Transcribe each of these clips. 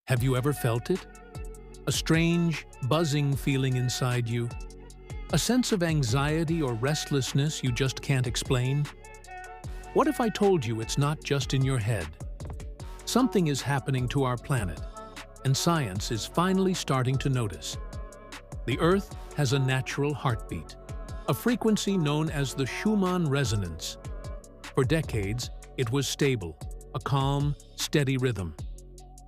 Have you ever felt it? A strange, buzzing feeling inside you? A sense of anxiety or restlessness you just can't explain? What if I told you it's not just in your head? Something is happening to our planet, and science is finally starting to notice. The Earth has a natural heartbeat, a frequency known as the Schumann Resonance. For decades, it was stable, a calm, steady rhythm.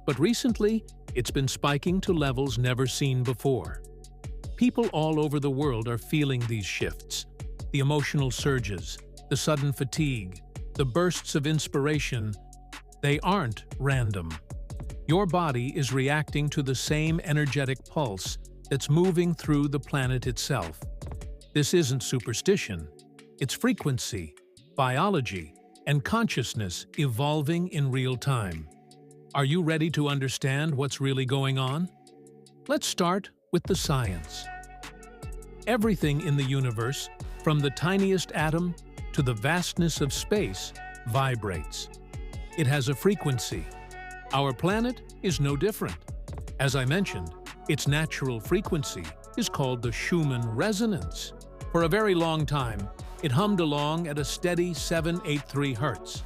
But recently, it's been spiking to levels never seen before. People all over the world are feeling these shifts. The emotional surges, the sudden fatigue, the bursts of inspiration, they aren't random. Your body is reacting to the same energetic pulse that's moving through the planet itself. This isn't superstition. It's frequency, biology, and consciousness evolving in real time. Are you ready to understand what's really going on? Let's start with the science. Everything in the universe, from the tiniest atom to the vastness of space, vibrates. It has a frequency. Our planet is no different. As I mentioned, its natural frequency is called the Schumann Resonance. For a very long time, it hummed along at a steady 783 Hz.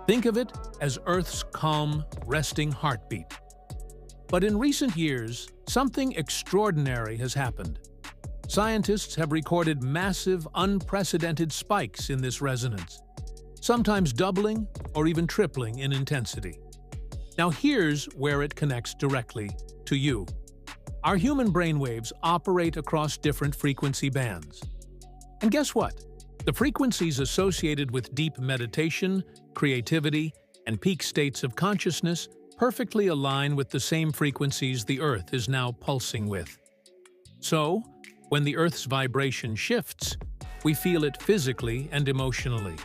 Think of it as Earth's calm, resting heartbeat. But in recent years, something extraordinary has happened. Scientists have recorded massive, unprecedented spikes in this resonance, sometimes doubling or even tripling in intensity. Now here's where it connects directly to you. Our human brainwaves operate across different frequency bands. And guess what? The frequencies associated with deep meditation, creativity, and peak states of consciousness perfectly align with the same frequencies the Earth is now pulsing with. So, when the Earth's vibration shifts, we feel it physically and emotionally.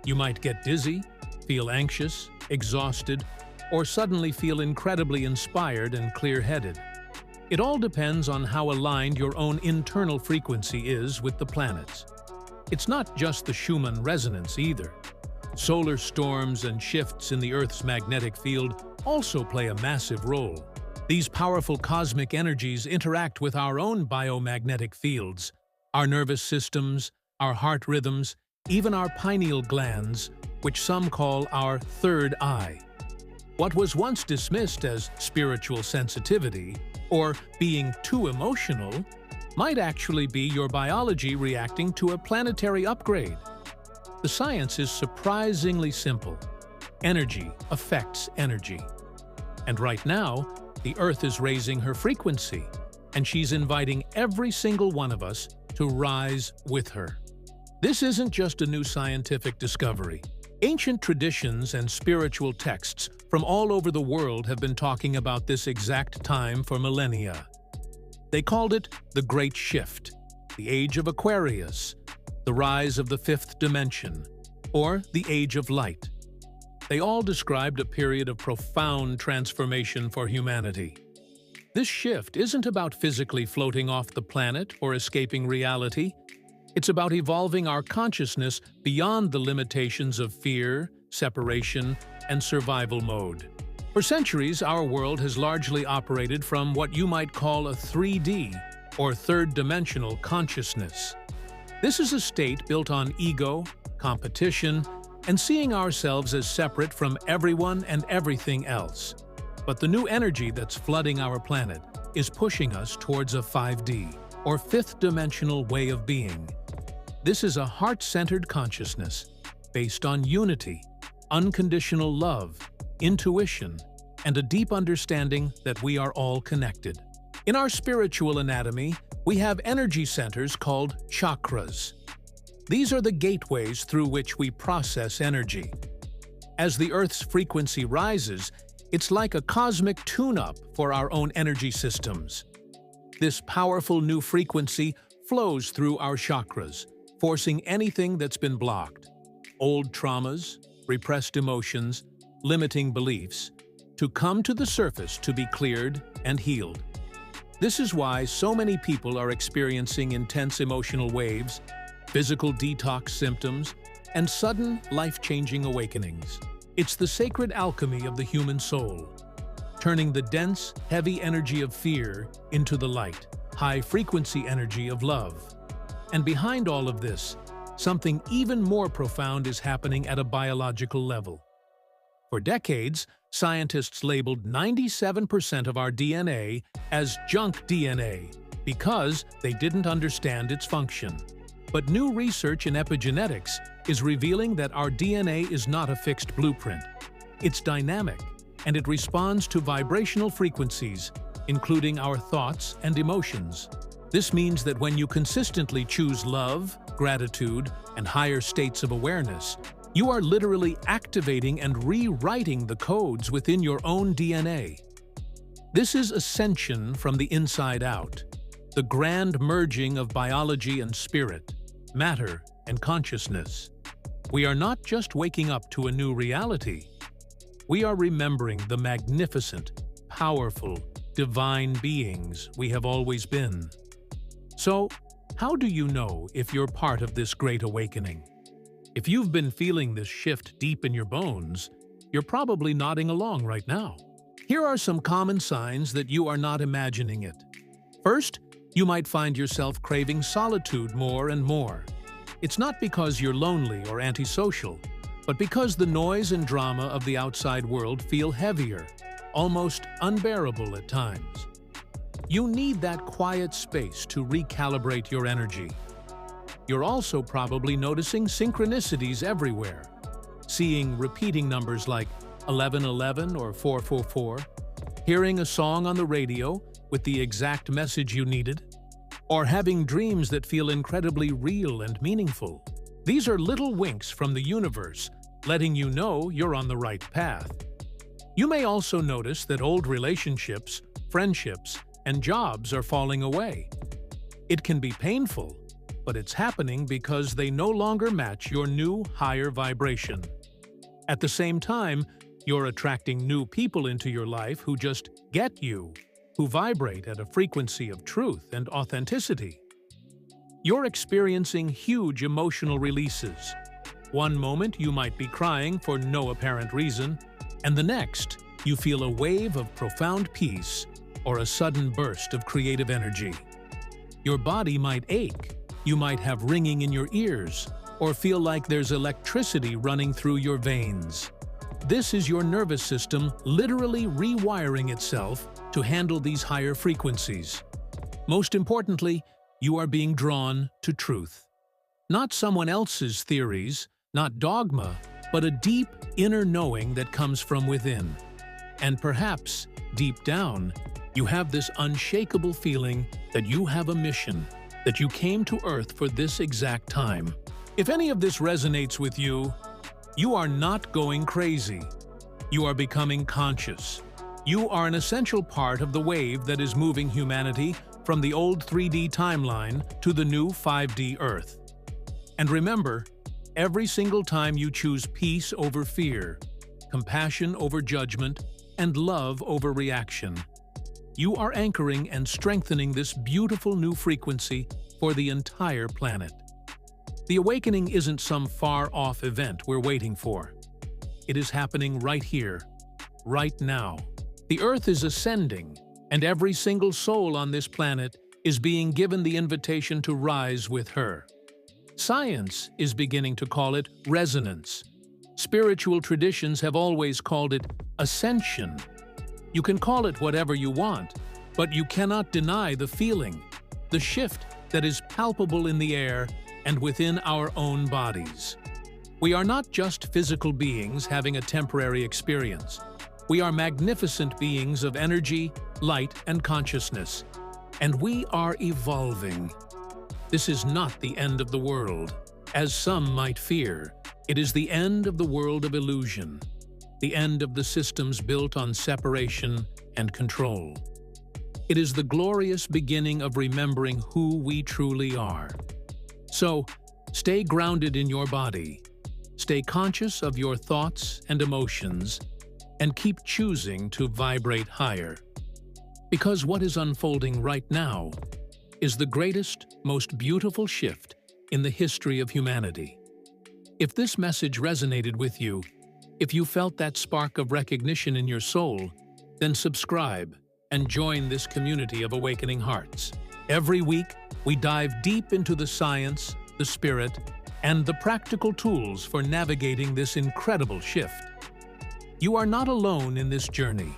You might get dizzy, feel anxious, exhausted, or suddenly feel incredibly inspired and clear-headed. It all depends on how aligned your own internal frequency is with the planet's. It's not just the Schumann resonance either. Solar storms and shifts in the Earth's magnetic field also play a massive role. These powerful cosmic energies interact with our own biomagnetic fields, our nervous systems, our heart rhythms, even our pineal glands, which some call our third eye. What was once dismissed as spiritual sensitivity or being too emotional might actually be your biology reacting to a planetary upgrade. The science is surprisingly simple. Energy affects energy. And right now, the Earth is raising her frequency, and she's inviting every single one of us to rise with her. This isn't just a new scientific discovery. Ancient traditions and spiritual texts from all over the world have been talking about this exact time for millennia. They called it the Great Shift, the Age of Aquarius, the rise of the fifth dimension, or the Age of Light. They all described a period of profound transformation for humanity. This shift isn't about physically floating off the planet or escaping reality. It's about evolving our consciousness beyond the limitations of fear, separation, and survival mode. For centuries, our world has largely operated from what you might call a 3D, or third-dimensional consciousness. This is a state built on ego, competition, and seeing ourselves as separate from everyone and everything else. But the new energy that's flooding our planet is pushing us towards a 5D, or fifth-dimensional way of being. This is a heart-centered consciousness based on unity, unconditional love, intuition, and a deep understanding that we are all connected. In our spiritual anatomy, we have energy centers called chakras. These are the gateways through which we process energy. As the Earth's frequency rises, it's like a cosmic tune-up for our own energy systems. This powerful new frequency flows through our chakras, forcing anything that's been blocked, old traumas, repressed emotions, limiting beliefs, to come to the surface to be cleared and healed. This is why so many people are experiencing intense emotional waves, physical detox symptoms, and sudden, life-changing awakenings. It's the sacred alchemy of the human soul. turning the dense, heavy energy of fear into the light, high-frequency energy of love. And behind all of this, something even more profound is happening at a biological level. For decades, scientists labeled 97% of our DNA as junk DNA because they didn't understand its function. But new research in epigenetics is revealing that our DNA is not a fixed blueprint. It's dynamic, and it responds to vibrational frequencies, including our thoughts and emotions. This means that when you consistently choose love, gratitude, and higher states of awareness, you are literally activating and rewriting the codes within your own DNA. This is ascension from the inside out, the grand merging of biology and spirit, matter and consciousness. We are not just waking up to a new reality. We are remembering the magnificent, powerful, divine beings we have always been. So, how do you know if you're part of this great awakening? If you've been feeling this shift deep in your bones, you're probably nodding along right now. Here are some common signs that you are not imagining it. First, you might find yourself craving solitude more and more. It's not because you're lonely or antisocial, but because the noise and drama of the outside world feel heavier, almost unbearable at times. You need that quiet space to recalibrate your energy. You're also probably noticing synchronicities everywhere, seeing repeating numbers like 1111 or 444, hearing a song on the radio with the exact message you needed, or having dreams that feel incredibly real and meaningful. These are little winks from the universe, letting you know you're on the right path. You may also notice that old relationships, friendships, and jobs are falling away. It can be painful, but it's happening because they no longer match your new, higher vibration. At the same time, you're attracting new people into your life who just get you, who vibrate at a frequency of truth and authenticity. You're experiencing huge emotional releases. One moment you might be crying for no apparent reason, and the next you feel a wave of profound peace or a sudden burst of creative energy. Your body might ache, you might have ringing in your ears, or feel like there's electricity running through your veins. This is your nervous system literally rewiring itself to handle these higher frequencies. Most importantly, you are being drawn to truth. Not someone else's theories, not dogma, but a deep inner knowing that comes from within. And perhaps, deep down, you have this unshakable feeling that you have a mission, that you came to Earth for this exact time. If any of this resonates with you, you are not going crazy. You are becoming conscious. You are an essential part of the wave that is moving humanity from the old 3D timeline to the new 5D Earth. And remember, every single time you choose peace over fear, compassion over judgment, and love over reaction, you are anchoring and strengthening this beautiful new frequency for the entire planet. The awakening isn't some far-off event we're waiting for. It is happening right here, right now. The Earth is ascending, and every single soul on this planet is being given the invitation to rise with her. Science is beginning to call it resonance. Spiritual traditions have always called it ascension. You can call it whatever you want, but you cannot deny the feeling, the shift that is palpable in the air and within our own bodies. We are not just physical beings having a temporary experience. We are magnificent beings of energy, light, and consciousness, and we are evolving. This is not the end of the world, as some might fear. It is the end of the world of illusion, the end of the systems built on separation and control. It is the glorious beginning of remembering who we truly are. So, stay grounded in your body, stay conscious of your thoughts and emotions, and keep choosing to vibrate higher. Because what is unfolding right now is the greatest, most beautiful shift in the history of humanity. If this message resonated with you, if you felt that spark of recognition in your soul, Then subscribe and join this community of awakening hearts. Every week, we dive deep into the science, the spirit, and the practical tools for navigating this incredible shift. You are not alone in this journey.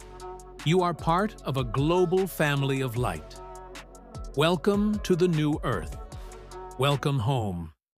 You are part of a global family of light. Welcome to the new Earth. Welcome home.